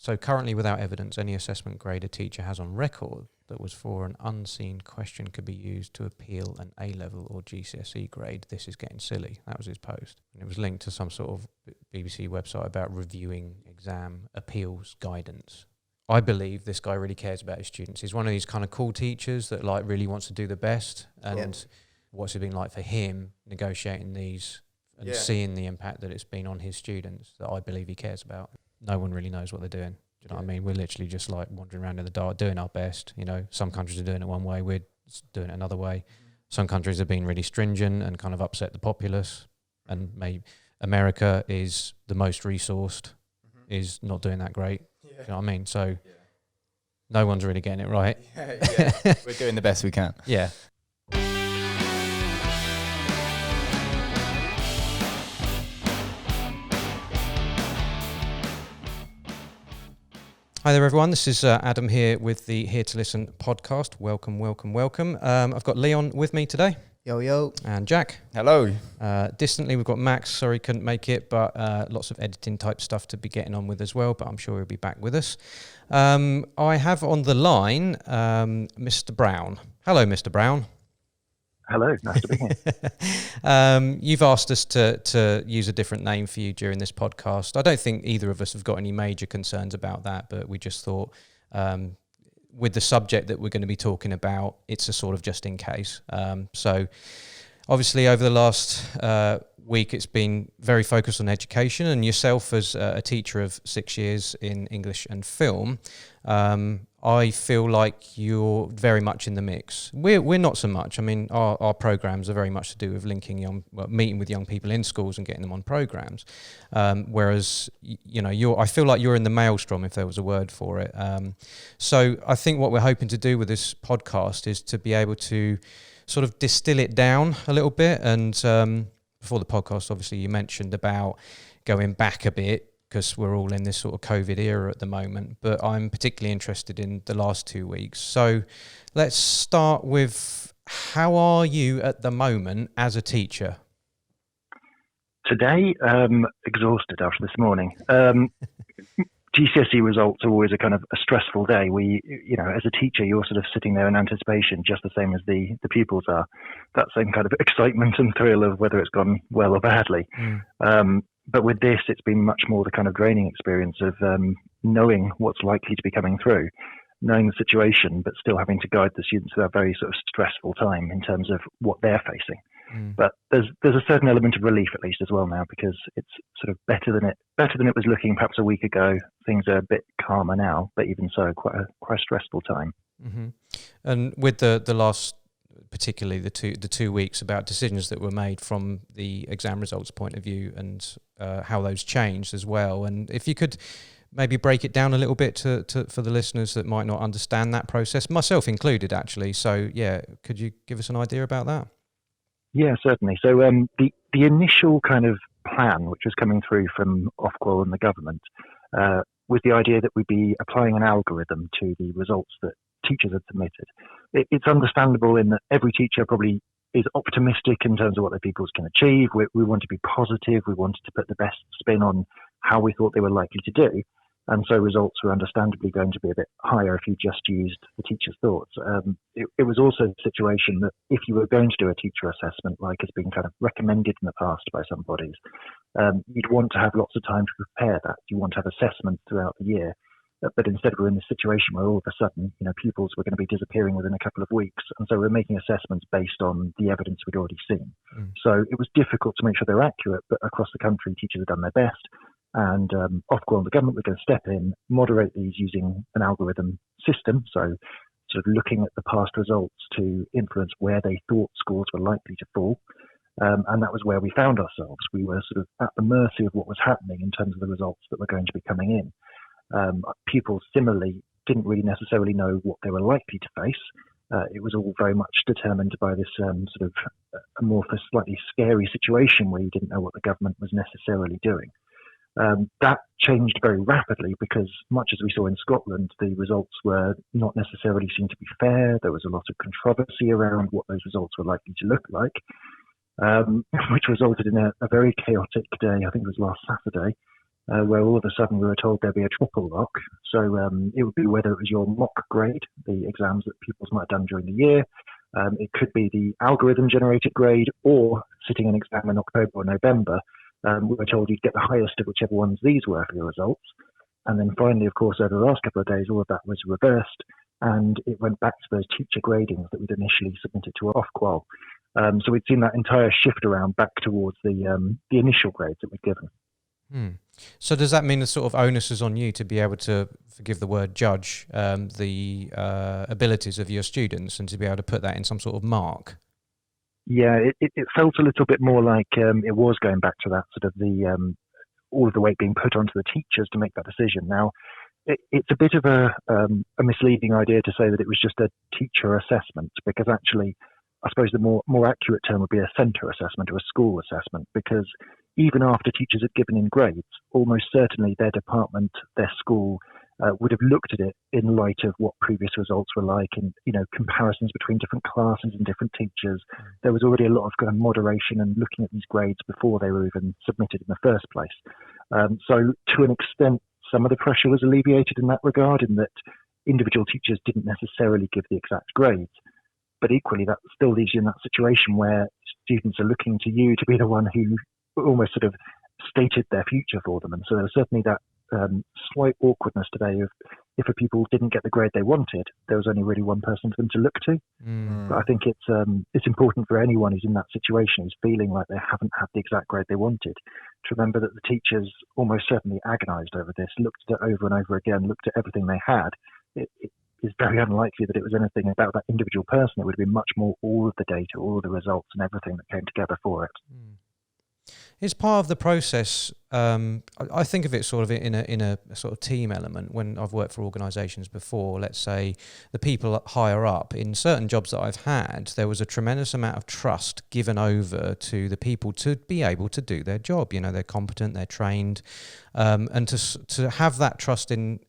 So currently, without evidence, any assessment grade a teacher has on record that was for an unseen question could be used to appeal an A-level or GCSE grade. This is getting silly. That was his post. And it was linked to some sort of BBC website about reviewing exam appeals guidance. I believe this guy really cares about his students. He's one of these kind of cool teachers that like really wants to do the best. And what's it been like for him negotiating these and seeing the impact that it's been on his students that I believe he cares about. No one really knows what they're doing. Do you know what I mean? We're literally just like wandering around in the dark, doing our best. You know, some countries are doing it one way, we're doing it another way. Some countries have been really stringent and kind of upset the populace. And maybe America is the most resourced, is not doing that great. Do you know what I mean? So no one's really getting it right. We're doing the best we can. Yeah. Hi there, everyone. This is Adam here with the Hear2Listen Podcast. Welcome, welcome, welcome. I've got Leon with me today. Yo. And Jack. Hello. Distantly, we've got Max. Sorry, couldn't make it, but lots of editing type stuff to be getting on with as well, but I'm sure he'll be back with us. I have on the line Mr. Brown. Hello, Mr. Brown. Hello, nice to be here. You've asked us to use a different name for you during this podcast. I don't think either of us have got any major concerns about that, but we just thought with the subject that we're going to be talking about, it's a sort of just in case. So obviously over the last week, it's been very focused on education, and yourself as a teacher of 6 years in English and film, I feel like you're very much in the mix. We're not so much. I mean, our programs are very much to do with meeting with young people in schools and getting them on programs. Whereas, you know, I feel like you're in the maelstrom, if there was a word for it. So I think what we're hoping to do with this podcast is to be able to sort of distill it down a little bit. And before the podcast, obviously, you mentioned about going back a bit, because we're all in this sort of COVID era at the moment, but I'm particularly interested in the last 2 weeks. So let's start with, how are you at the moment as a teacher? Today, exhausted after this morning. GCSE results are always a kind of a stressful day. As a teacher, you're sort of sitting there in anticipation, just the same as the pupils are. That same kind of excitement and thrill of whether it's gone well or badly. But with this, it's been much more the kind of draining experience of knowing what's likely to be coming through, knowing the situation, but still having to guide the students through a very sort of stressful time in terms of what they're facing. But there's a certain element of relief, at least, as well now, because it's sort of better than it was looking perhaps a week ago. Things are a bit calmer now, but even so, quite a stressful time. Mm-hmm. And with the last, particularly the two weeks, about decisions that were made from the exam results point of view, and how those changed as well. And if you could maybe break it down a little bit to for the listeners that might not understand that process, myself included, actually. So yeah, could you give us an idea about that? Yeah, certainly. So the initial kind of plan, which was coming through from Ofqual and the government, was the idea that we'd be applying an algorithm to the results that teachers had submitted. It's understandable in that every teacher probably is optimistic in terms of what their pupils can achieve. We want to be positive. We wanted to put the best spin on how we thought they were likely to do. And so results were understandably going to be a bit higher if you just used the teacher's thoughts. It was also a situation that if you were going to do a teacher assessment, like has been kind of recommended in the past by some bodies, you'd want to have lots of time to prepare that. You want to have assessments throughout the year. But instead we're in this situation where all of a sudden, pupils were going to be disappearing within a couple of weeks. And so we're making assessments based on the evidence we'd already seen. So it was difficult to make sure they're accurate, but across the country, teachers have done their best. And Ofqual and the government were going to step in, moderate these using an algorithm system. So sort of looking at the past results to influence where they thought scores were likely to fall. And that was where we found ourselves. We were sort of at the mercy of what was happening in terms of the results that were going to be coming in. Pupils similarly didn't really necessarily know what they were likely to face. It was all very much determined by this sort of amorphous, slightly scary situation where you didn't know what the government was necessarily doing. That changed very rapidly because, much as we saw in Scotland, the results were not necessarily seen to be fair. There was a lot of controversy around what those results were likely to look like, which resulted in a very chaotic day. I think it was last Saturday, where all of a sudden we were told there'd be a triple lock. So it would be whether it was your mock grade, the exams that pupils might have done during the year. It could be the algorithm-generated grade, or sitting an exam in October or November. We were told you'd get the highest of whichever ones these were for your results. And then finally, of course, over the last couple of days, all of that was reversed, and it went back to those teacher gradings that we'd initially submitted to Ofqual. So we'd seen that entire shift around back towards the initial grades that we'd given. So does that mean the sort of onus is on you to be able to, forgive the word, judge the abilities of your students and to be able to put that in some sort of mark? Yeah, it felt a little bit more like it was going back to that sort of all of the weight being put onto the teachers to make that decision. Now, it's a bit of a misleading idea to say that it was just a teacher assessment, because actually, I suppose the more accurate term would be a centre assessment or a school assessment, because even after teachers had given in grades, almost certainly their department, their school, would have looked at it in light of what previous results were like, and comparisons between different classes and different teachers. There was already a lot of kind of moderation and looking at these grades before they were even submitted in the first place. So to an extent, some of the pressure was alleviated in that regard, in that individual teachers didn't necessarily give the exact grades. But equally, that still leaves you in that situation where students are looking to you to be the one who almost sort of stated their future for them. And so there was certainly that slight awkwardness today of, if a pupil didn't get the grade they wanted, there was only really one person for them to look to. But I think it's important for anyone who's in that situation, who's feeling like they haven't had the exact grade they wanted, to remember that the teachers almost certainly agonised over this, looked at it over and over again, looked at everything they had. It is very unlikely that it was anything about that individual person. It would have been much more all of the data, all of the results and everything that came together for it. It's part of the process. I think of it sort of in a sort of team element. When I've worked for organisations before, let's say the people higher up, in certain jobs that I've had, there was a tremendous amount of trust given over to the people to be able to do their job. They're competent, they're trained, and to have that trust in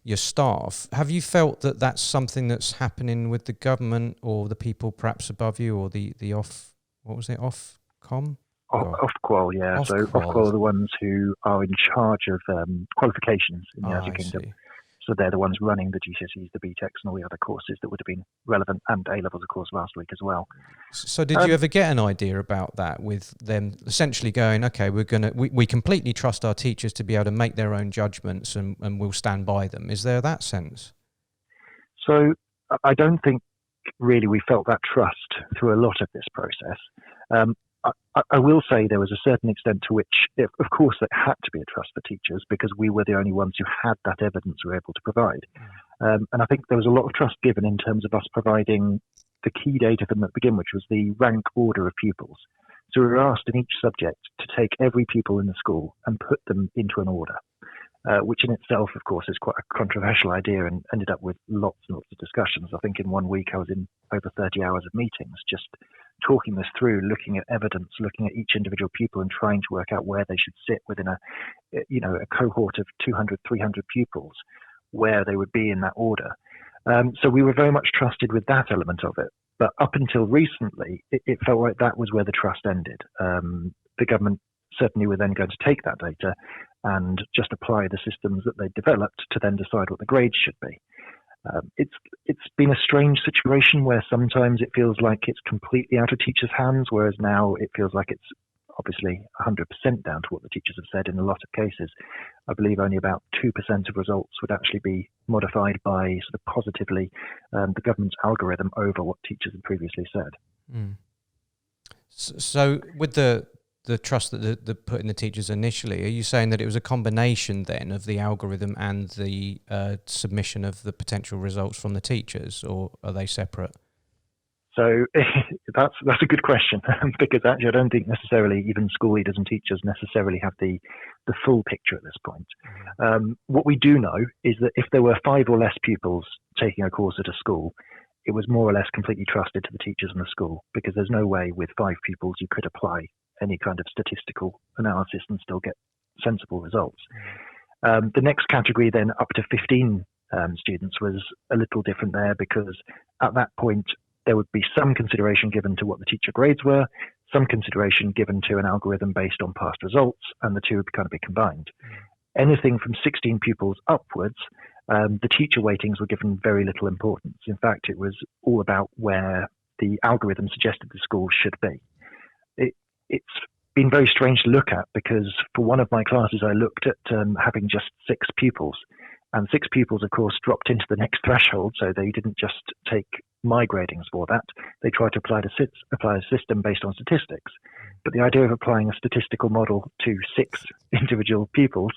your staff. Have you felt that that's something that's happening with the government or the people perhaps above you, or the Ofcom? Ofqual, yeah. So Ofqual are the ones who are in charge of qualifications in the United Kingdom. See. So they're the ones running the GCSEs, the BTECs, and all the other courses that would have been relevant, and A-levels, of course, last week as well. So did you ever get an idea about that, with them essentially going, okay, we completely trust our teachers to be able to make their own judgments, and we'll stand by them? Is there that sense? So I don't think really we felt that trust through a lot of this process. I will say there was a certain extent to which, of course, there had to be a trust for teachers, because we were the only ones who had that evidence we were able to provide. And I think there was a lot of trust given in terms of us providing the key data from the beginning, which was the rank order of pupils. So we were asked in each subject to take every pupil in the school and put them into an order, which in itself, of course, is quite a controversial idea and ended up with lots and lots of discussions. I think in 1 week I was in over 30 hours of meetings just talking this through, looking at evidence, looking at each individual pupil and trying to work out where they should sit within a cohort of 200, 300 pupils, where they would be in that order. So we were very much trusted with that element of it. But up until recently, it felt like that was where the trust ended. The government certainly were then going to take that data and just apply the systems that they developed to then decide what the grades should be. It's been a strange situation where sometimes it feels like it's completely out of teachers' hands, whereas now it feels like it's obviously 100% down to what the teachers have said in a lot of cases. I believe only about 2% of results would actually be modified by sort of positively the government's algorithm over what teachers had previously said. So with the trust that they put in the teachers initially, are you saying that it was a combination then of the algorithm and the submission of the potential results from the teachers, or are they separate? So that's a good question, because actually I don't think necessarily even school leaders and teachers necessarily have the full picture at this point. What we do know is that if there were 5 or less pupils taking a course at a school, it was more or less completely trusted to the teachers in the school, because there's no way with 5 pupils you could apply any kind of statistical analysis and still get sensible results. The next category then, up to 15 students, was a little different there, because at that point there would be some consideration given to what the teacher grades were. some consideration given to an algorithm based on past results, and the two would kind of be combined. Anything from 16 pupils upwards, the teacher weightings were given very little importance. In fact, it was all about where the algorithm suggested the school should be. It's been very strange to look at, because for one of my classes I looked at having just 6 pupils, and 6 pupils of course dropped into the next threshold, so they didn't just take my gradings for that, they tried to apply a system based on statistics. But the idea of applying a statistical model to 6 individual pupils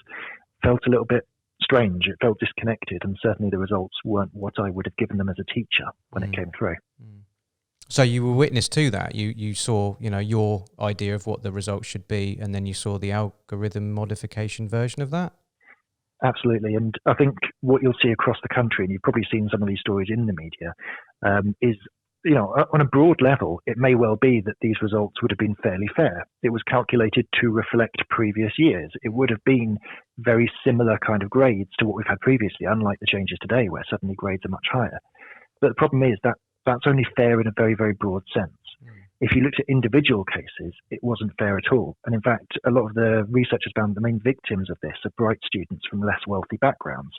felt a little bit strange. It felt disconnected, and certainly the results weren't what I would have given them as a teacher when it came through. So you were witness to that. You saw, your idea of what the results should be, and then you saw the algorithm modification version of that? Absolutely. And I think what you'll see across the country, and you've probably seen some of these stories in the media, is, on a broad level, it may well be that these results would have been fairly fair. It was calculated to reflect previous years. It would have been very similar kind of grades to what we've had previously, unlike the changes today where suddenly grades are much higher. But the problem is that that's only fair in a very, very broad sense. If you looked at individual cases, it wasn't fair at all. And in fact, a lot of the researchers found the main victims of this are bright students from less wealthy backgrounds.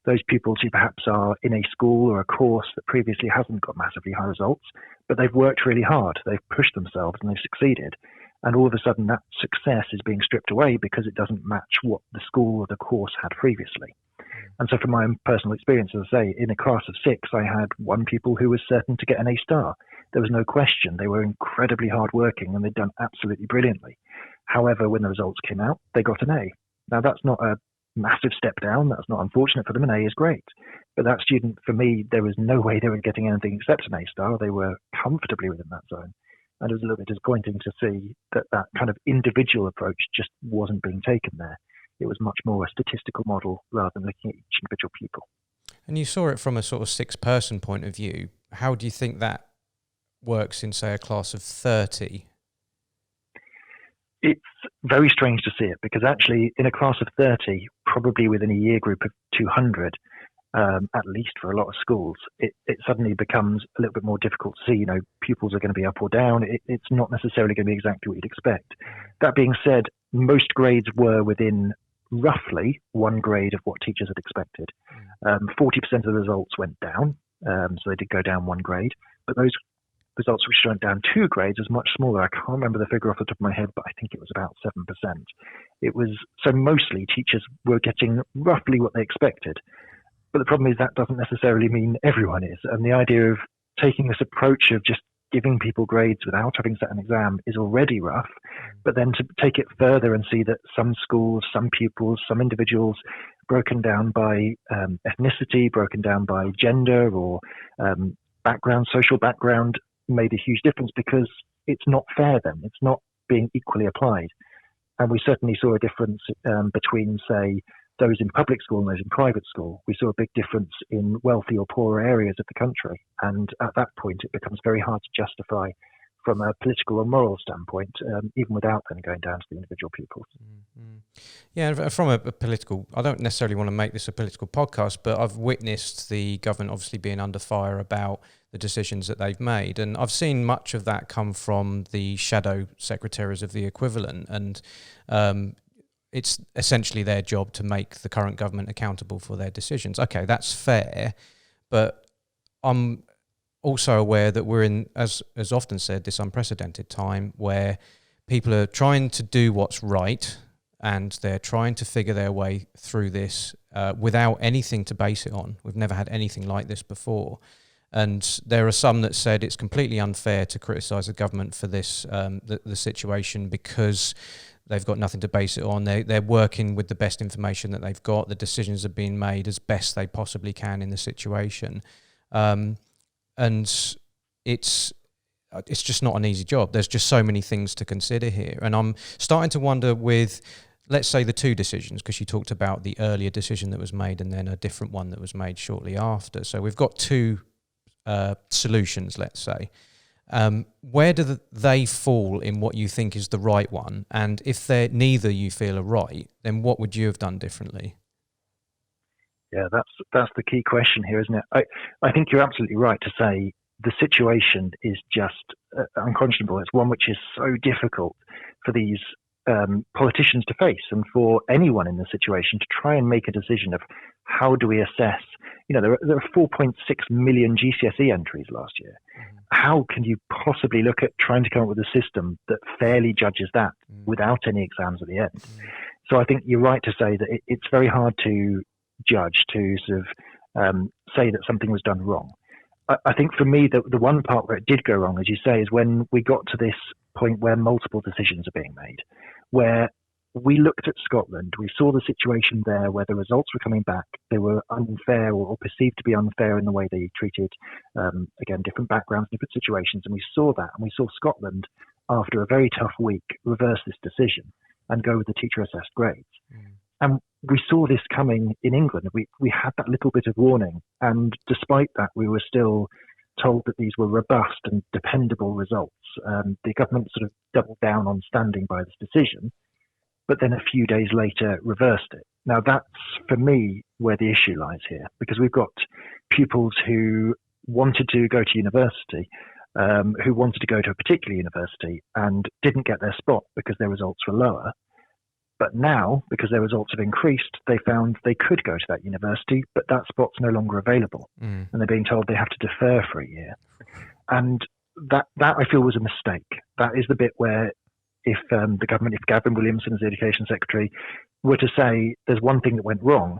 Those pupils who perhaps are in a school or a course that previously hasn't got massively high results, but they've worked really hard, they've pushed themselves and they've succeeded. And all of a sudden that success is being stripped away because it doesn't match what the school or the course had previously. And so from my own personal experience, as I say, in a class of 6, I had one pupil who was certain to get an A star. There was no question. They were incredibly hardworking and they'd done absolutely brilliantly. However, when the results came out, they got an A. Now, that's not a massive step down. That's not unfortunate for them. An A is great. But that student, for me, there was no way they were getting anything except an A star. They were comfortably within that zone. And it was a little bit disappointing to see that that kind of individual approach just wasn't being taken there. It was much more a statistical model rather than looking at each individual pupil. And you saw it from a sort of 6-person point of view. How do you think that works in, say, a class of 30? It's very strange to see it, because actually in a class of 30, probably within a year group of 200, at least for a lot of schools, it suddenly becomes a little bit more difficult to see, pupils are going to be up or down. It's not necessarily going to be exactly what you'd expect. That being said, most grades were within roughly one grade of what teachers had expected. 40% of the results went down, so they did go down one grade, but those results which went down 2 grades was much smaller. I can't remember the figure off the top of my head, but I think it was about 7%. It was, so mostly teachers were getting roughly what they expected. But the problem is that doesn't necessarily mean everyone is. And the idea of taking this approach of just giving people grades without having set an exam is already rough. But then to take it further and see that some schools, some pupils, some individuals broken down by ethnicity, broken down by gender or background, social background, made a huge difference, because it's not fair then. It's not being equally applied. And we certainly saw a difference between, say, those in public school and those in private school. We saw a big difference in wealthy or poorer areas of the country. And at that point, it becomes very hard to justify from a political or moral standpoint, even without then going down to the individual pupils. Yeah, from a political, I don't necessarily want to make this a political podcast, but I've witnessed the government obviously being under fire about the decisions that they've made. And I've seen much of that come from the shadow secretaries of the equivalent. And it's essentially their job to make the current government accountable for their decisions. Okay, that's fair, but I'm also aware that we're in, as often said, this unprecedented time where people are trying to do what's right and they're trying to figure their way through this without anything to base it on. We've never had anything like this before. And there are some that said it's completely unfair to criticise the government for this, the situation, because they've got nothing to base it on. They're working with the best information that they've got. The decisions are being made as best they possibly can in the situation. And it's just not an easy job. There's just so many things to consider here. And I'm starting to wonder with, let's say, the 2 decisions, because you talked about the earlier decision that was made and then a different one that was made shortly after. So we've got 2 solutions, let's say. Where do they fall in what you think is the right one? And if they're neither you feel are right, then what would you have done differently? Yeah, that's the key question here, isn't it? I think you're absolutely right to say the situation is just unconscionable. It's one which is so difficult for these politicians to face, and for anyone in the situation to try and make a decision of how do we assess. There are 4.6 million GCSE entries last year. How can you possibly look at trying to come up with a system that fairly judges that without any exams at the end? So I think you're right to say that it's very hard to judge, to sort of say that something was done wrong. I think for me, the one part where it did go wrong, as you say, is when we got to this point where multiple decisions are being made, where we looked at Scotland, we saw the situation there where the results were coming back. They were unfair or perceived to be unfair in the way they treated, again, different backgrounds, different situations. And we saw that, and we saw Scotland, after a very tough week, reverse this decision and go with the teacher-assessed grades. And we saw this coming in England. We had that little bit of warning. And despite that, we were still told that these were robust and dependable results. The government sort of doubled down on standing by this decision, but then a few days later reversed it. Now, that's, for me, where the issue lies here, because we've got pupils who wanted to go to university, who wanted to go to a particular university and didn't get their spot because their results were lower. But now, because their results have increased, they found they could go to that university, but that spot's no longer available. And they're being told they have to defer for a year. And that I feel was a mistake. That is the bit where if the government, if Gavin Williamson as the Education Secretary were to say there's one thing that went wrong,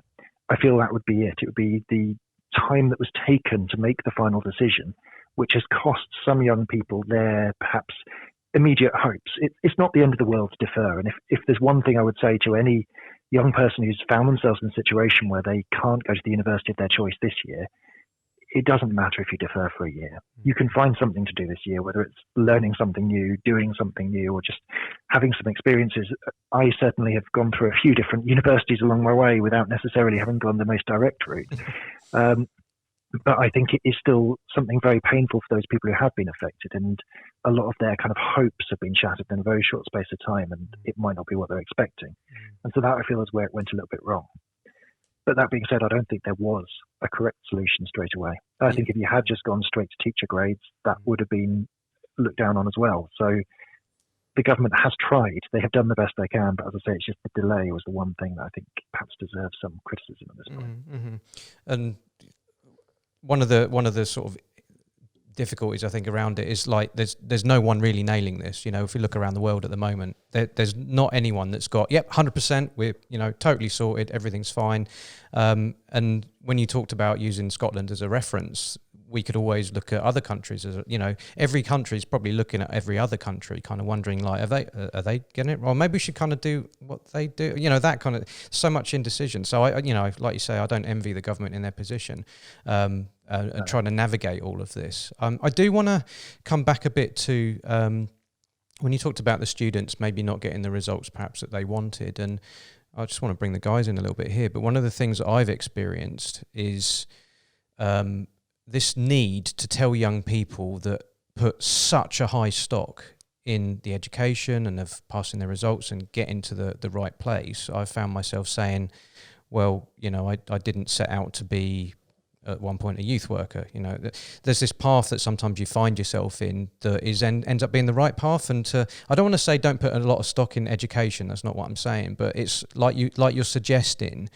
I feel that would be it. It would be the time that was taken to make the final decision, which has cost some young people their perhaps immediate hopes. It's not the end of the world to defer. And if there's one thing I would say to any young person who's found themselves in a situation where they can't go to the university of their choice this year, it doesn't matter if you defer for a year. You can find something to do this year, whether it's learning something new, doing something new, or just having some experiences. I certainly have gone through a few different universities along my way without necessarily having gone the most direct route. But I think it is still something very painful for those people who have been affected, and a lot of their kind of hopes have been shattered in a very short space of time, and it might not be what they're expecting. And so that, I feel, is where it went a little bit wrong. But that being said, I don't think there was a correct solution straight away. I think if you had just gone straight to teacher grades, that would have been looked down on as well. So the government has tried. They have done the best they can, but as I say, it's just the delay was the one thing that I think perhaps deserves some criticism at this point. And one of the sort of difficulties I think around it is like there's no one really nailing this. If we look around the world at the moment, there's not anyone that's got 100%. We're totally sorted. Everything's fine. And when you talked about using Scotland as a reference, we could always look at other countries as every country is probably looking at every other country, kind of wondering like, are they getting it wrong? Maybe we should kind of do what they do. That kind of so much indecision. So I like you say, I don't envy the government in their position, and trying to navigate all of this. I do want to come back a bit to when you talked about the students maybe not getting the results perhaps that they wanted, and I just want to bring the guys in a little bit here. But one of the things that I've experienced is this need to tell young people that put such a high stock in the education and of passing their results and getting to the right place. I found myself saying, well, I didn't set out to be at one point a youth worker. There's this path that sometimes you find yourself in that ends up being the right path. And I don't want to say don't put a lot of stock in education. That's not what I'm saying. But it's like you're suggesting.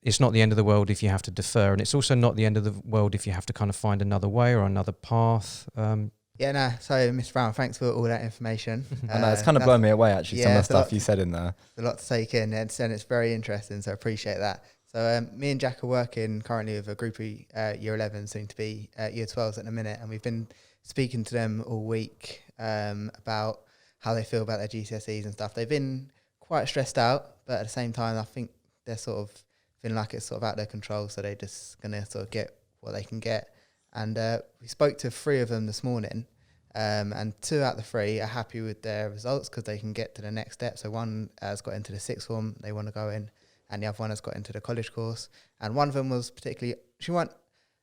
It's not the end of the world if you have to defer, and it's also not the end of the world if you have to kind of find another way or another path. So Mr. Brown, thanks for all that information. I know, it's kind of blown me away, actually, some of the stuff you said in there. A lot to take in, and it's very interesting, so I appreciate that. So me and Jack are working currently with a group of Year 11, soon to be Year 12s at the minute, and we've been speaking to them all week about how they feel about their GCSEs and stuff. They've been quite stressed out, but at the same time, I think they're sort of feeling like it's sort of out of their control, so they're just going to sort of get what they can get. And we spoke to 3 of them this morning, and 2 out of the 3 are happy with their results because they can get to the next step. So one has got into the 6th form they want to go in, and the other one has got into the college course. And one of them was particularly, she wasn't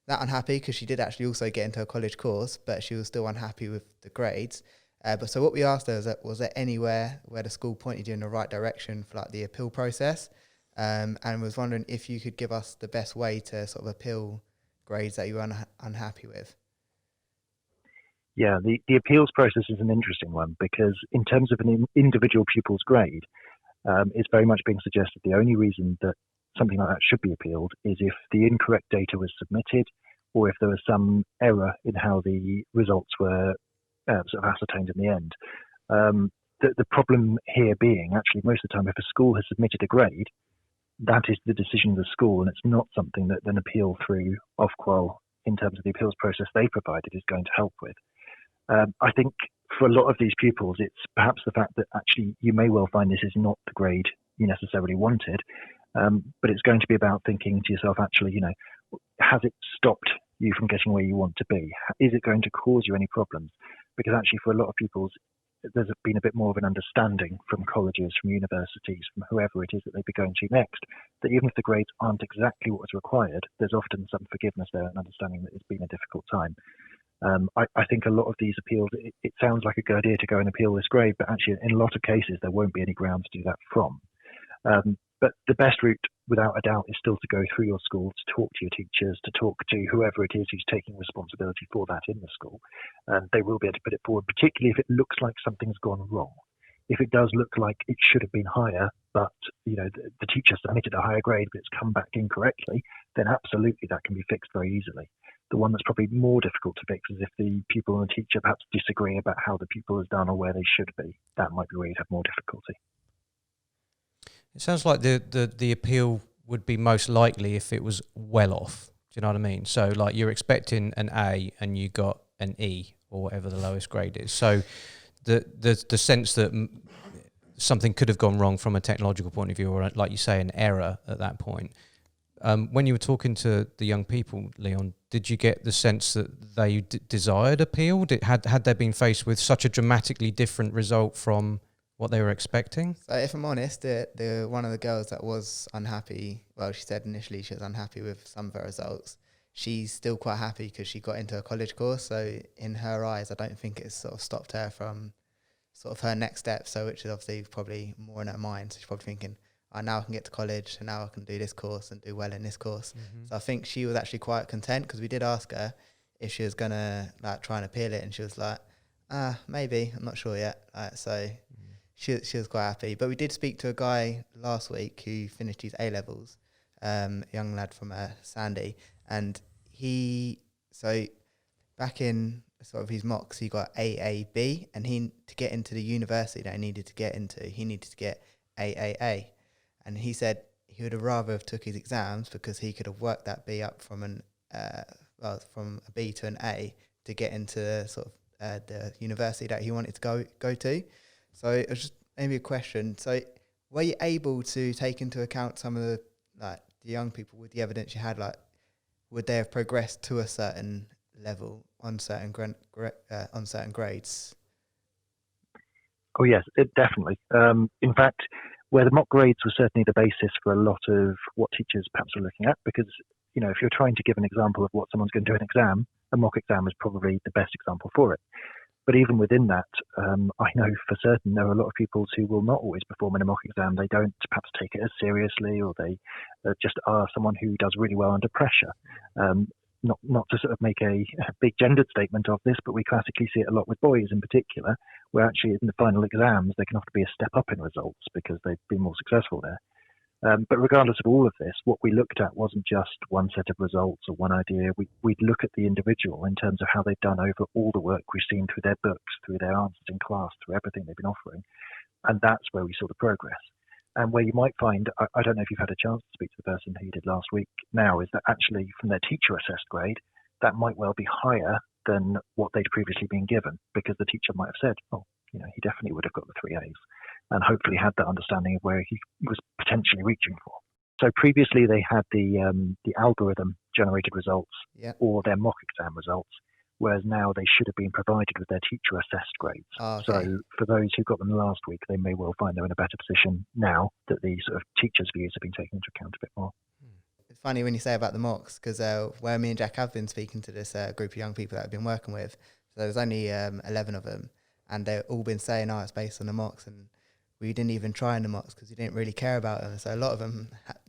that unhappy because she did actually also get into a college course, but she was still unhappy with the grades. So what we asked her was there anywhere where the school pointed you in the right direction for like the appeal process? And was wondering if you could give us the best way to sort of appeal grades that you were unhappy with. Yeah, the appeals process is an interesting one because in terms of an individual pupil's grade, it's very much being suggested the only reason that something like that should be appealed is if the incorrect data was submitted or if there was some error in how the results were sort of ascertained in the end. The problem here being, actually, most of the time, if a school has submitted a grade, that is the decision of the school, and it's not something that an appeal through Ofqual, in terms of the appeals process they provided, is going to help with. I think for a lot of these pupils, it's perhaps the fact that actually you may well find this is not the grade you necessarily wanted, but it's going to be about thinking to yourself, actually, has it stopped you from getting where you want to be? Is it going to cause you any problems? Because actually for a lot of pupils, there's been a bit more of an understanding from colleges, from universities, from whoever it is that they'd be going to next, that even if the grades aren't exactly what was required, there's often some forgiveness there and understanding that it's been a difficult time. I think a lot of these appeals, it sounds like a good idea to go and appeal this grade, but actually in a lot of cases there won't be any grounds to do that from. But the best route, without a doubt, is still to go through your school, to talk to your teachers, to talk to whoever it is who's taking responsibility for that in the school. They will be able to put it forward, particularly if it looks like something's gone wrong. If it does look like it should have been higher, but the teacher submitted a higher grade, but it's come back incorrectly, then absolutely that can be fixed very easily. The one that's probably more difficult to fix is if the pupil and the teacher perhaps disagree about how the pupil has done or where they should be. That might be where you'd have more difficulty. It sounds like the appeal would be most likely if it was well off. Do you know what I mean? So like you're expecting an A and you got an E or whatever the lowest grade is. So the sense that something could have gone wrong from a technological point of view, or like you say, an error at that point. When you were talking to the young people, Leon, did you get the sense that they desired appeal? Had they been faced with such a dramatically different result from what they were expecting? So if I'm honest, the one of the girls that was unhappy, well, she said initially she was unhappy with some of her results. She's still quite happy because she got into a college course. So in her eyes, I don't think it's sort of stopped her from sort of her next step. So which is obviously probably more in her mind. So she's probably thinking, now I can get to college and now I can do this course and do well in this course. Mm-hmm. So I think she was actually quite content because we did ask her if she was going to like try and appeal it. And she was like, maybe, I'm not sure yet. So she was quite happy. But we did speak to a guy last week who finished his A-levels, a young lad from Sandy. And so back in sort of his mocks, he got AAB. And to get into the university that he needed to get into, he needed to get AAA. And he said he would have rather have took his exams because he could have worked that B up from from a B to an A to get into sort of the university that he wanted to go to. So it was just maybe a question. So were you able to take into account some of the young people with the evidence you had? Like, would they have progressed to a certain level on certain grades? Oh yes, definitely. In fact, where the mock grades were certainly the basis for a lot of what teachers perhaps are looking at, because if you're trying to give an example of what someone's going to do in an exam, a mock exam is probably the best example for it. But even within that, I know for certain there are a lot of pupils who will not always perform in a mock exam. They don't perhaps take it as seriously, or they just are someone who does really well under pressure. Not to sort of make a big gendered statement of this, but we classically see it a lot with boys in particular, where actually in the final exams they can often be a step up in results because they've been more successful there. But regardless of all of this, what we looked at wasn't just one set of results or one idea. We'd look at the individual in terms of how they've done over all the work we've seen through their books, through their answers in class, through everything they've been offering. And that's where we saw the progress. And where you might find, I don't know if you've had a chance to speak to the person who you did last week now, is that actually from their teacher assessed grade, that might well be higher than what they'd previously been given, because the teacher might have said, he definitely would have got the 3 A's, and hopefully had that understanding of where he was potentially reaching for. So previously they had the algorithm generated results or their mock exam results, whereas now they should have been provided with their teacher assessed grades. Oh, okay. So for those who got them last week, they may well find they're in a better position now that the sort of teachers' views have been taken into account a bit more. It's funny when you say about the mocks, because where me and Jack have been speaking to this group of young people that I've been working with, so there's only 11 of them, and they've all been saying, it's based on the mocks, and we didn't even try in the mocks because we didn't really care about them. So a lot of them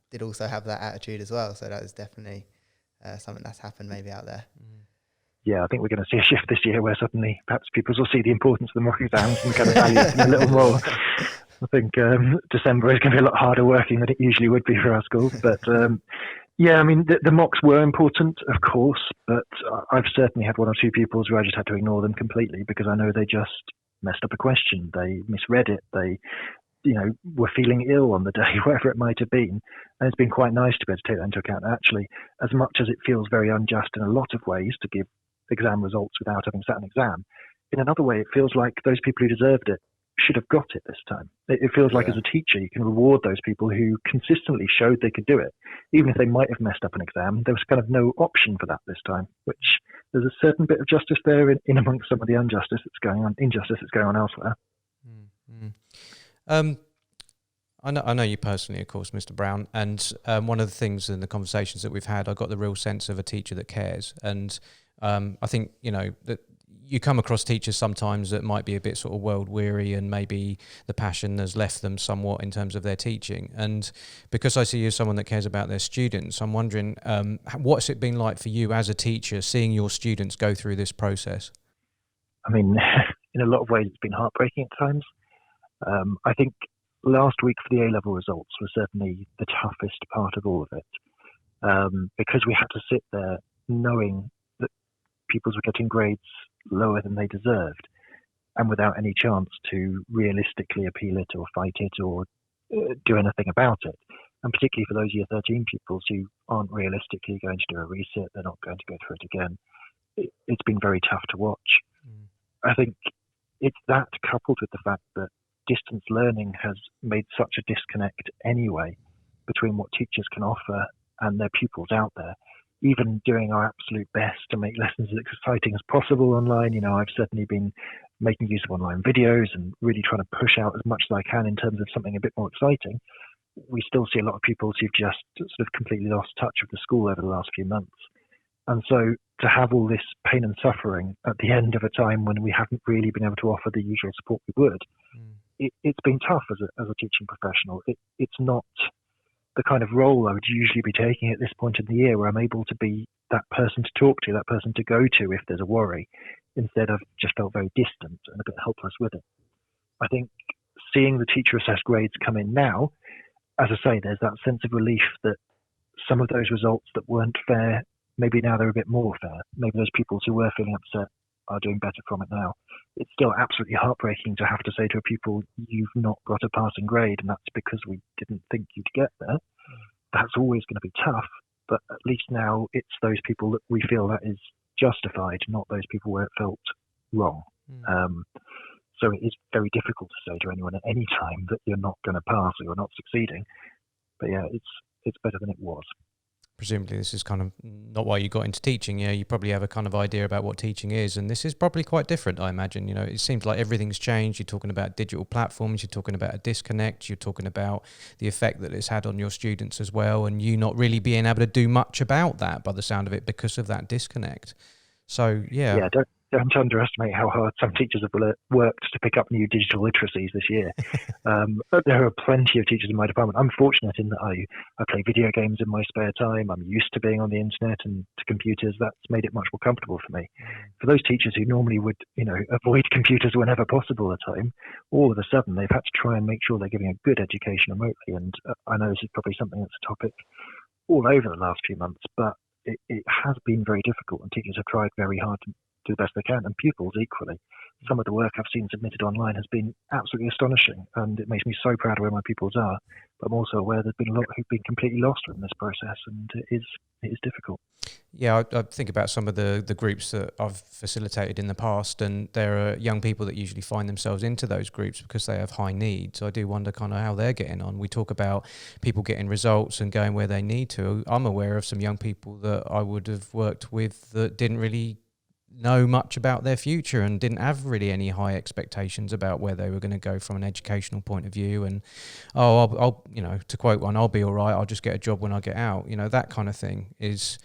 did also have that attitude as well. So that is definitely something that's happened maybe out there. I think we're going to see a shift this year where suddenly perhaps pupils will see the importance of the mock exams and kind of value them a little more. I think December is going to be a lot harder working than it usually would be for our schools. But I mean, the mocks were important, of course, but I've certainly had one or two pupils where I just had to ignore them completely because I know they just messed up a question, they misread it, they were feeling ill on the day, whatever it might have been. And it's been quite nice to be able to take that into account. Actually, as much as it feels very unjust in a lot of ways to give exam results without having sat an exam, in another way, it feels like those people who deserved it should have got it this time. It feels like as a teacher, you can reward those people who consistently showed they could do it. Even if they might have messed up an exam, there was kind of no option for that this time, which there's a certain bit of justice there in amongst some of the injustice that's going on elsewhere. Mm-hmm. I know you personally, of course, Mr. Brown, and one of the things in the conversations that we've had, I got the real sense of a teacher that cares. And I think, that you come across teachers sometimes that might be a bit sort of world weary and maybe the passion has left them somewhat in terms of their teaching. And because I see you as someone that cares about their students, I'm wondering, what's it been like for you as a teacher, seeing your students go through this process? I mean, in a lot of ways, it's been heartbreaking at times. I think last week for the A-level results was certainly the toughest part of all of it, because we had to sit there knowing that pupils were getting grades lower than they deserved and without any chance to realistically appeal it or fight it or do anything about it. And particularly for those year 13 pupils who aren't realistically going to do a resit, they're not going to go through it again. It's been very tough to watch. I think it's that coupled with the fact that distance learning has made such a disconnect anyway between what teachers can offer and their pupils out there. Even doing our absolute best to make lessons as exciting as possible online, I've certainly been making use of online videos and really trying to push out as much as I can in terms of something a bit more exciting. We still see a lot of pupils who've just sort of completely lost touch with the school over the last few months. And so to have all this pain and suffering at the end of a time when we haven't really been able to offer the usual support we would, it's been tough as a teaching professional. It's not the kind of role I would usually be taking at this point in the year where I'm able to be that person to talk to, that person to go to if there's a worry. Instead, I've just felt very distant and a bit helpless with it. I think seeing the teacher assessed grades come in now, as I say, there's that sense of relief that some of those results that weren't fair, maybe now they're a bit more fair. Maybe those pupils who were feeling upset are doing better from it now. It's still absolutely heartbreaking to have to say to a pupil, you've not got a passing grade, and that's because we didn't think you'd get there. That's always going to be tough, but at least now it's those people that we feel that is justified, not those people where it felt wrong. So it is very difficult to say to anyone at any time that you're not going to pass or you're not succeeding. But yeah, it's better than it was. Presumably this is kind of not why you got into teaching. You probably have a kind of idea about what teaching is, and this is probably quite different, I imagine. It seems like everything's changed. You're talking about digital platforms, you're talking about a disconnect, you're talking about the effect that it's had on your students as well, and you not really being able to do much about that by the sound of it because of that disconnect. So yeah, don't underestimate how hard some teachers have worked to pick up new digital literacies this year. There are plenty of teachers in my department. I'm fortunate in that I play video games in my spare time. I'm used to being on the internet and to computers. That's made it much more comfortable for me. For those teachers who normally would, avoid computers whenever possible at time, all of a sudden they've had to try and make sure they're giving a good education remotely. And I know this is probably something that's a topic all over the last few months, but it has been very difficult, and teachers have tried very hard to do the best they can, and pupils equally. Some of the work I've seen submitted online has been absolutely astonishing, and it makes me so proud of where my pupils are. But I'm also aware there's been a lot who've been completely lost in this process, and it is difficult. Yeah, I think about some of the groups that I've facilitated in the past, and there are young people that usually find themselves into those groups because they have high needs. So I do wonder kind of how they're getting on. We talk about people getting results and going where they need to. I'm aware of some young people that I would have worked with that didn't really know much about their future and didn't have really any high expectations about where they were going to go from an educational point of view. And I'll to quote one, I'll be all right, I'll just get a job when I get out. That kind of thing is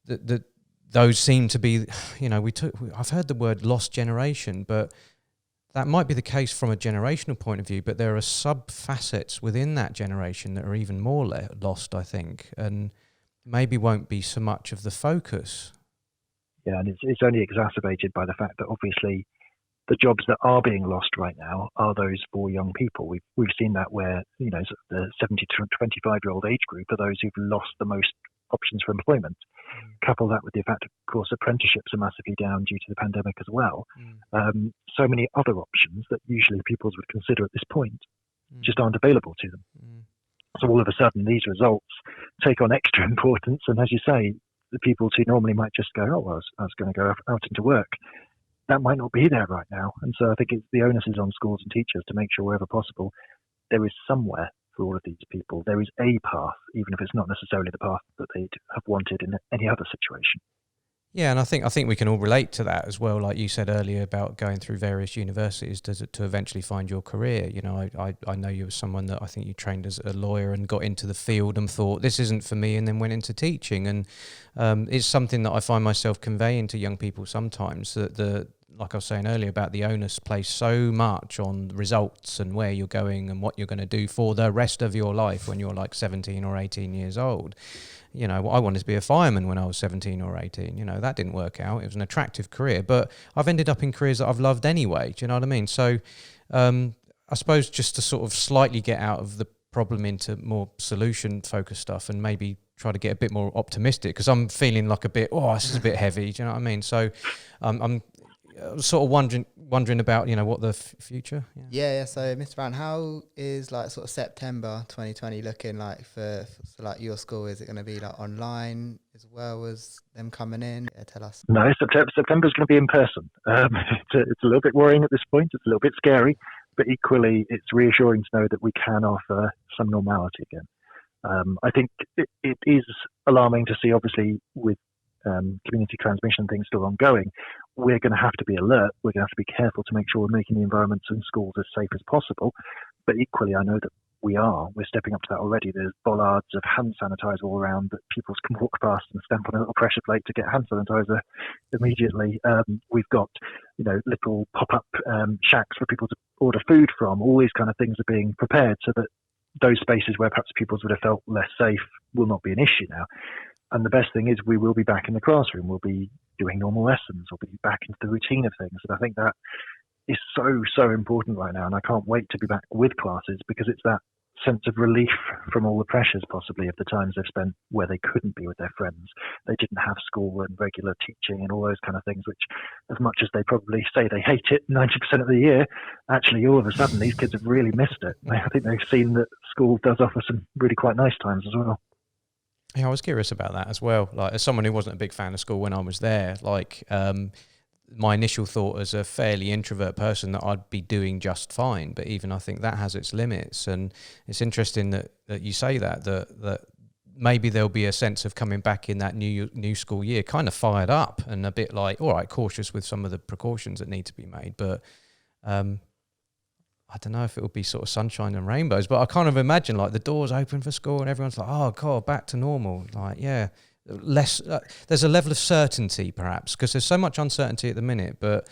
that those seem to be, I've heard the word lost generation, but that might be the case from a generational point of view, but there are sub-facets within that generation that are even more lost, I think, and maybe won't be so much of the focus. Yeah, and it's only exacerbated by the fact that obviously the jobs that are being lost right now are those for young people. We've seen that where, the 70 to 25-year-old age group are those who've lost the most options for employment. Couple that with the fact, of course, apprenticeships are massively down due to the pandemic as well. So many other options that usually pupils would consider at this point just aren't available to them. So all of a sudden, these results take on extra importance. And as you say, the pupils who normally might just go, oh, well, I was going to go out into work, that might not be there right now. And so I think the onus is on schools and teachers to make sure wherever possible there is somewhere for all of these people. There is a path, even if it's not necessarily the path that they'd have wanted in any other situation. Yeah, and I think we can all relate to that as well. Like you said earlier about going through various universities to eventually find your career. I know you were someone that I think you trained as a lawyer and got into the field and thought this isn't for me, and then went into teaching. And it's something that I find myself conveying to young people sometimes, that like I was saying earlier about the onus placed so much on results and where you're going and what you're going to do for the rest of your life when you're like 17 or 18 years old. I wanted to be a fireman when I was 17 or 18. That didn't work out. It was an attractive career, but I've ended up in careers that I've loved anyway. Do you know what I mean? So I suppose just to sort of slightly get out of the problem into more solution-focused stuff and maybe try to get a bit more optimistic, because I'm feeling like this is a bit heavy. Do you know what I mean? So I'm sort of wondering about what the future. Yeah. So Mr. Brown, how is like sort of September 2020 looking like for like your school? Is it going to be like online as well as them coming in? Tell us. No, September's going to be in person. It's a little bit worrying at this point. It's a little bit scary, but equally it's reassuring to know that we can offer some normality again. I think it is alarming to see, obviously, with community transmission things still ongoing. We're going to have to be alert. We're going to have to be careful to make sure we're making the environments in schools as safe as possible. But equally, I know that we're stepping up to that already. There's bollards of hand sanitizer all around that pupils can walk past and stamp on a little pressure plate to get hand sanitizer immediately. We've got, little pop-up shacks for people to order food from. All these kind of things are being prepared so that those spaces where perhaps pupils would have felt less safe will not be an issue now. And the best thing is we will be back in the classroom. We'll be doing normal lessons. We'll be back into the routine of things. And I think that is so, so important right now. And I can't wait to be back with classes, because it's that sense of relief from all the pressures possibly of the times they've spent where they couldn't be with their friends. They didn't have school and regular teaching and all those kind of things, which, as much as they probably say they hate it 90% of the year, actually all of a sudden these kids have really missed it. I think they've seen that school does offer some really quite nice times as well. Yeah, I was curious about that as well. Like, as someone who wasn't a big fan of school when I was there, my initial thought as a fairly introvert person that I'd be doing just fine. But even I think that has its limits. And it's interesting that you say that maybe there'll be a sense of coming back in that new school year kind of fired up and a bit like, all right, cautious with some of the precautions that need to be made. But I don't know if it will be sort of sunshine and rainbows, but I kind of imagine like the doors open for school and everyone's like, oh God, back to normal. Like, yeah, less, there's a level of certainty perhaps, because there's so much uncertainty at the minute. But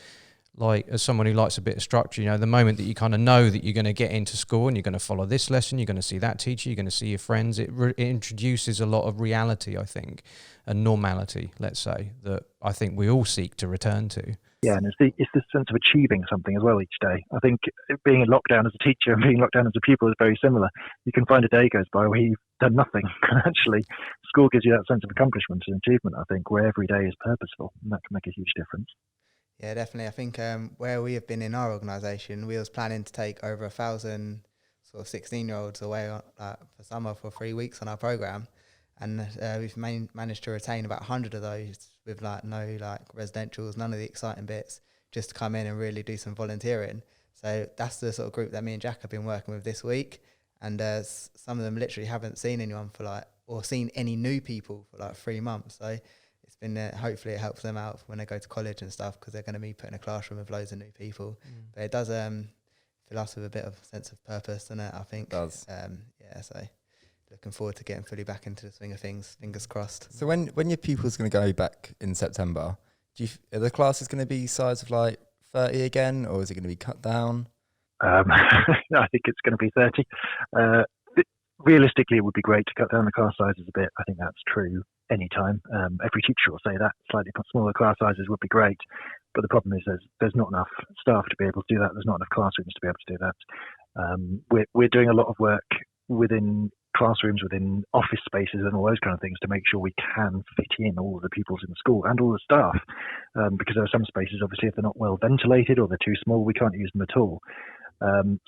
like, as someone who likes a bit of structure, the moment that you kind of know that you're going to get into school and you're going to follow this lesson, you're going to see that teacher, you're going to see your friends, it introduces a lot of reality, I think, and normality, let's say, that I think we all seek to return to. Yeah, and it's this sense of achieving something as well each day. I think being in lockdown as a teacher and being locked down as a pupil is very similar. You can find a day goes by where you've done nothing. Actually, school gives you that sense of accomplishment and achievement, I think, where every day is purposeful, and that can make a huge difference. Yeah, definitely. I think where we have been in our organisation, we was planning to take over 1,000 sort of 16-year-olds away for summer for 3 weeks on our programme. And we've managed to retain about 100 of those with no residentials, none of the exciting bits, just to come in and really do some volunteering. So that's the sort of group that me and Jack have been working with this week. And some of them literally haven't seen anyone or seen any new people for 3 months. So it's been, hopefully it helps them out when they go to college and stuff, because they're going to be put in a classroom with loads of new people. But it does fill us with a bit of sense of purpose, doesn't it, I think? It does. So looking forward to getting fully back into the swing of things, fingers crossed. So when your pupils going to go back in September, are the classes going to be size of 30 again, or is it going to be cut down? I think it's going to be 30. Realistically, it would be great to cut down the class sizes a bit. I think that's true. any time. Every teacher will say that slightly smaller class sizes would be great, but the problem is there's not enough staff to be able to do that. There's not enough classrooms to be able to do that. We're doing a lot of work within classrooms, within office spaces and all those kind of things to make sure we can fit in all of the pupils in the school and all the staff, because there are some spaces, obviously, if they're not well ventilated or they're too small, we can't use them at all.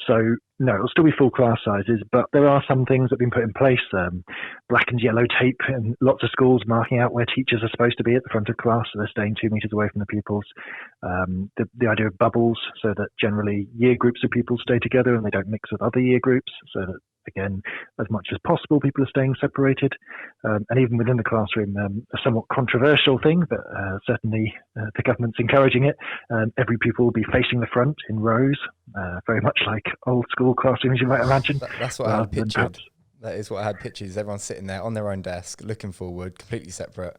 So no, it'll still be full class sizes, but there are some things that have been put in place. Black and yellow tape in lots of schools marking out where teachers are supposed to be at the front of class, so they're staying 2 meters away from the pupils. The idea of bubbles, so that generally year groups of pupils stay together and they don't mix with other year groups, so that, again, as much as possible, people are staying separated. And even within the classroom, a somewhat controversial thing, but certainly the government's encouraging it. Every pupil will be facing the front in rows, very much like old school classrooms, you might imagine. That's what I had pictured. That is what I had pictured. Everyone's sitting there on their own desk, looking forward, completely separate,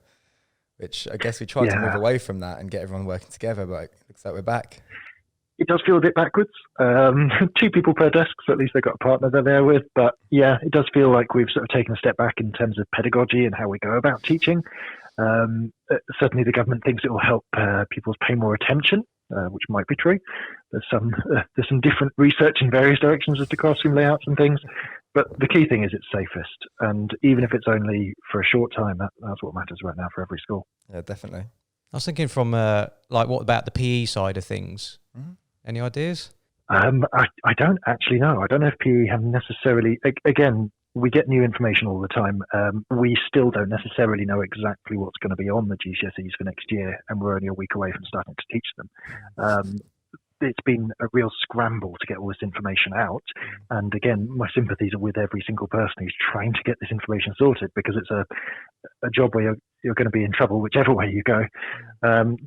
which I guess we tried to move away from that and get everyone working together, but it looks like we're back. It does feel a bit backwards. 2 people per desk, so at least they've got a partner they're there with. But yeah, it does feel like we've sort of taken a step back in terms of pedagogy and how we go about teaching. Certainly the government thinks it will help pupils pay more attention, which might be true. There's some different research in various directions as to classroom layouts and things. But the key thing is it's safest. And even if it's only for a short time, that's what matters right now for every school. Yeah, definitely. I was thinking from what about the PE side of things? Mm-hmm. Any ideas? I don't actually know. I don't know if PE have necessarily. Again, we get new information all the time. We still don't necessarily know exactly what's going to be on the GCSEs for next year, and we're only a week away from starting to teach them. It's been a real scramble to get all this information out. And again, my sympathies are with every single person who's trying to get this information sorted, because it's a job where you're going to be in trouble whichever way you go.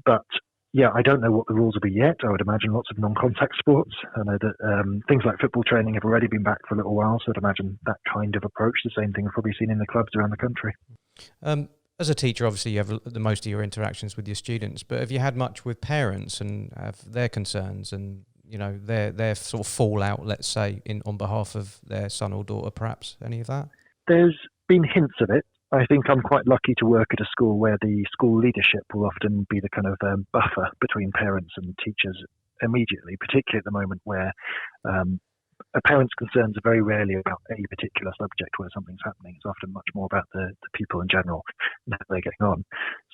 But yeah, I don't know what the rules will be yet. I would imagine lots of non-contact sports. I know that things like football training have already been back for a little while, so I'd imagine that kind of approach, the same thing I've probably seen in the clubs around the country. As a teacher, obviously you have the most of your interactions with your students, but have you had much with parents and have their concerns and, you know, their sort of fallout, let's say, on behalf of their son or daughter, perhaps? Any of that? There's been hints of it. I think I'm quite lucky to work at a school where the school leadership will often be the kind of buffer between parents and teachers immediately, particularly at the moment where a parent's concerns are very rarely about a particular subject where something's happening. It's often much more about the people in general and how they're getting on.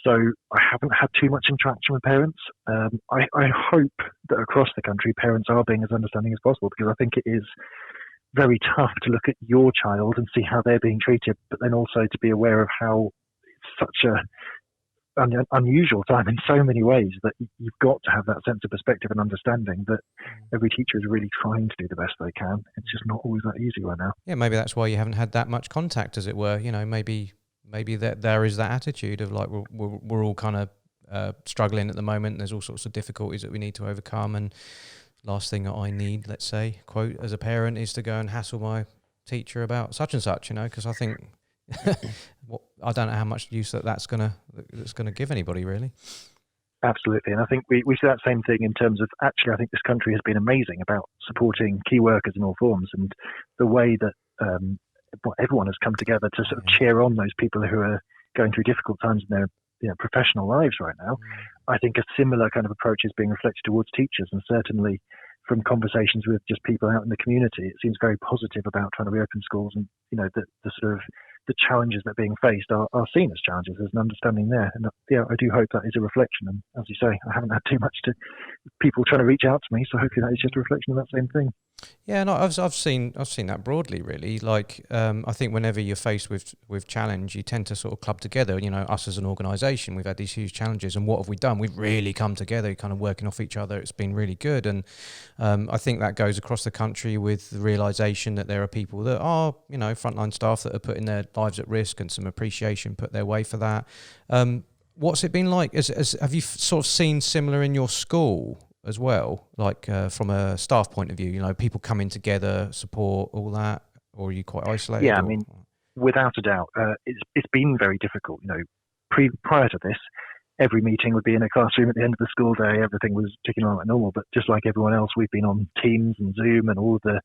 So I haven't had too much interaction with parents. I hope that across the country parents are being as understanding as possible, because I think it is very tough to look at your child and see how they're being treated, but then also to be aware of how it's such an unusual time in so many ways that you've got to have that sense of perspective and understanding that every teacher is really trying to do the best they can. It's just not always that easy right now. Yeah, maybe that's why you haven't had that much contact, as it were. You know, maybe that there is that attitude of like we're all kind of struggling at the moment. There's all sorts of difficulties that we need to overcome, and last thing that I need, let's say, quote, as a parent, is to go and hassle my teacher about such and such, you know, because I think I don't know how much use that's gonna give anybody, really. Absolutely, and I think we see that same thing in terms of, actually, I think this country has been amazing about supporting key workers in all forms, and the way that everyone has come together to sort of cheer on those people who are going through difficult times in their professional lives right now. I think a similar kind of approach is being reflected towards teachers, and certainly from conversations with just people out in the community, it seems very positive about trying to reopen schools, and you know, the sort of the challenges that are being faced are seen as challenges. There's an understanding there, and yeah, I do hope that is a reflection. And as you say, I haven't had too much to people trying to reach out to me, so hopefully that is just a reflection of that same thing. Yeah, no, I've seen that broadly, really. Like, I think whenever you're faced with challenge, you tend to sort of club together. You know, us as an organisation, we've had these huge challenges, and what have we done? We've really come together, kind of working off each other. It's been really good, and I think that goes across the country with the realisation that there are people that are, you know, frontline staff that are putting their lives at risk, and some appreciation put their way for that. What's it been like? Have you sort of seen similar in your school as well, like from a staff point of view, you know, people coming together, support, all that, or are you quite isolated? Yeah, I mean, without a doubt, it's been very difficult. You know, prior to this, every meeting would be in a classroom at the end of the school day. Everything was ticking along like normal, but just like everyone else, we've been on Teams and Zoom and all the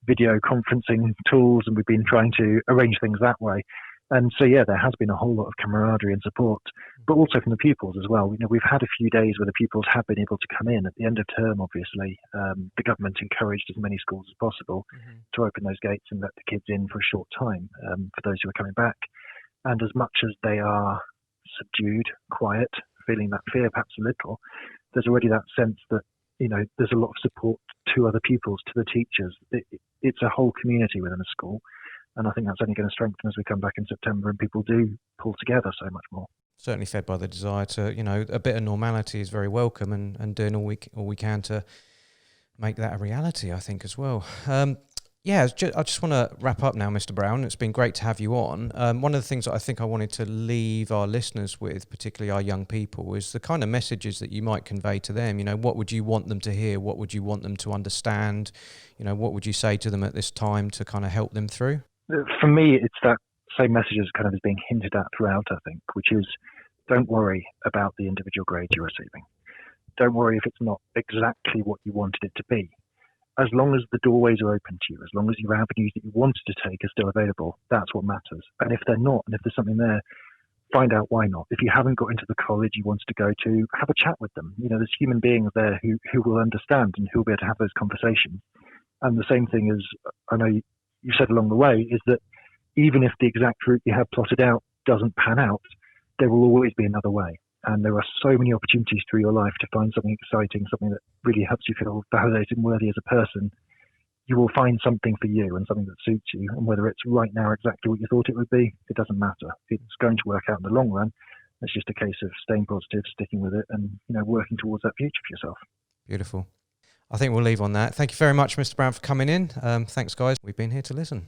video conferencing tools, and we've been trying to arrange things that way. And so, yeah, there has been a whole lot of camaraderie and support, but also from the pupils as well. We've had a few days where the pupils have been able to come in at the end of term, obviously. The government encouraged as many schools as possible to open those gates and let the kids in for a short time for those who are coming back. And as much as they are subdued, quiet, feeling that fear perhaps a little, there's already that sense that, there's a lot of support to other pupils, to the teachers. It's a whole community within a school. And I think that's only going to strengthen as we come back in September and people do pull together so much more. Certainly fed by the desire to, a bit of normality is very welcome, and doing all we can to make that a reality, I think, as well. I just want to wrap up now, Mr. Brown. It's been great to have you on. One of the things that I think I wanted to leave our listeners with, particularly our young people, is the kind of messages that you might convey to them. What would you want them to hear? What would you want them to understand? What would you say to them at this time to kind of help them through? For me, it's that same message as kind of is being hinted at throughout, I think, which is don't worry about the individual grades you're receiving. Don't worry if it's not exactly what you wanted it to be. As long as the doorways are open to you, as long as your avenues that you wanted to take are still available, that's what matters. And if they're not, and if there's something there, find out why not. If you haven't got into the college you wanted to go to, have a chat with them. There's human beings there who will understand and who will be able to have those conversations. And the same thing as, I know you said along the way, is that even if the exact route you have plotted out doesn't pan out, there will always be another way. And there are so many opportunities through your life to find something exciting, something that really helps you feel validated and worthy as a person. You will find something for you and something that suits you. And whether it's right now exactly what you thought it would be, it doesn't matter. It's going to work out in the long run. It's just a case of staying positive, sticking with it, and working towards that future for yourself. Beautiful. I think we'll leave on that. Thank you very much, Mr. Brown, for coming in. Thanks, guys. We've been here to listen.